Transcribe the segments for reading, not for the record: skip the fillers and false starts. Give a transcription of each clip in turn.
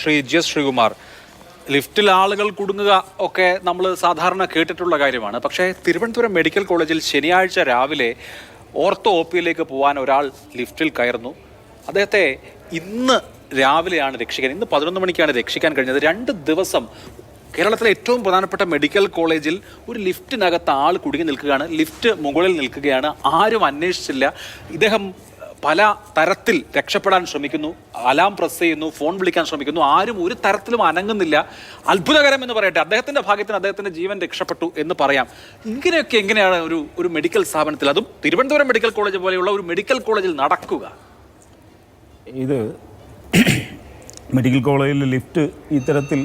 Shri GS. Sreekumar, ലിഫ്റ്റിൽ ആളുകൾ കുടുങ്ങുക ഒക്കെ നമ്മൾ സാധാരണ കേട്ടിട്ടുള്ള കാര്യമാണ്. പക്ഷേ തിരുവനന്തപുരം മെഡിക്കൽ കോളേജിൽ ശനിയാഴ്ച രാവിലെ ഓർത്തോ OPയിലേക്ക് പോകാൻ ഒരാൾ ലിഫ്റ്റിൽ കയറുന്നു. അദ്ദേഹത്തെ ഇന്ന് രാവിലെയാണ് രക്ഷിക്കാൻ, ഇന്ന് 11 മണിക്കാണ് രക്ഷിക്കാൻ കഴിഞ്ഞത്. 2 ദിവസം കേരളത്തിലെ ഏറ്റവും പ്രധാനപ്പെട്ട മെഡിക്കൽ കോളേജിൽ ഒരു ലിഫ്റ്റിനകത്ത് ആൾ കുടുങ്ങി നിൽക്കുകയാണ്. ലിഫ്റ്റ് മുകളിൽ നിൽക്കുകയാണ്, ആരും അന്വേഷിച്ചില്ല. ഇദ്ദേഹം പല തരത്തിൽ രക്ഷപ്പെടാൻ ശ്രമിക്കുന്നു, അലാം പ്രസ് ചെയ്യുന്നു, ഫോൺ വിളിക്കാൻ ശ്രമിക്കുന്നു, ആരും ഒരു തരത്തിലും അനങ്ങുന്നില്ല. അത്ഭുതകരം എന്ന് പറയട്ടെ, അദ്ദേഹത്തിന്റെ ഭാഗ്യത്തിന് അദ്ദേഹത്തിന്റെ ജീവൻ രക്ഷപ്പെട്ടു എന്ന് പറയാം. ഇങ്ങനെയൊക്കെ എങ്ങനെയാണ് ഒരു മെഡിക്കൽ സ്ഥാപനത്തിൽ, അതും തിരുവനന്തപുരം മെഡിക്കൽ കോളേജ് പോലെയുള്ള ഒരു മെഡിക്കൽ കോളേജിൽ നടക്കുക? ഇത് മെഡിക്കൽ കോളേജിൽ ലിഫ്റ്റ് ഇത്തരത്തിൽ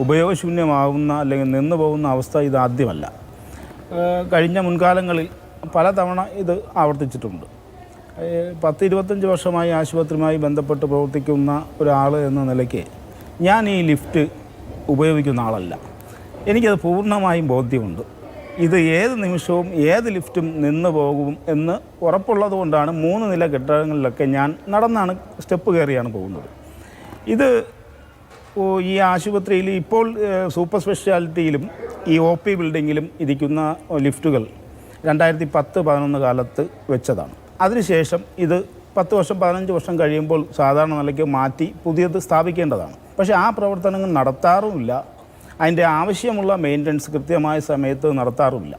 ഉപയോഗശൂന്യമാകുന്ന അല്ലെങ്കിൽ നിന്നു പോകുന്ന അവസ്ഥ ഇതാദ്യമല്ല. കഴിഞ്ഞ മുൻകാലങ്ങളിൽ പലതവണ ഇത് ആവർത്തിച്ചിട്ടുണ്ട്. 10-25 വർഷമായി ആശുപത്രിയുമായി ബന്ധപ്പെട്ട് പ്രവർത്തിക്കുന്ന ഒരാൾ എന്ന നിലയ്ക്ക് ഞാൻ ഈ ലിഫ്റ്റ് ഉപയോഗിക്കുന്ന ആളല്ല. എനിക്കത് പൂർണ്ണമായും ബോധ്യമുണ്ട്. ഇത് ഏത് നിമിഷവും ഏത് ലിഫ്റ്റും നിന്ന് പോകും എന്ന് ഉറപ്പുള്ളത് കൊണ്ടാണ് 3 നില കെട്ടിടങ്ങളിലൊക്കെ ഞാൻ നടന്നാണ്, സ്റ്റെപ്പ് കയറിയാണ് പോകുന്നത്. ഇത് ഈ ആശുപത്രിയിൽ ഇപ്പോൾ സൂപ്പർ സ്പെഷ്യാലിറ്റിയിലും ഈ OP ബിൽഡിങ്ങിലും ഇരിക്കുന്ന ലിഫ്റ്റുകൾ 2010-11 കാലത്ത് വെച്ചതാണ്. അതിനുശേഷം ഇത് 10 വർഷം 15 വർഷം കഴിയുമ്പോൾ സാധാരണ നിലയ്ക്ക് മാറ്റി പുതിയത് സ്ഥാപിക്കേണ്ടതാണ്. പക്ഷേ ആ പ്രവർത്തനങ്ങൾ നടത്താറുമില്ല. അതിൻ്റെ ആവശ്യമുള്ള മെയിൻ്റനൻസ് കൃത്യമായ സമയത്ത് നടത്താറുമില്ല.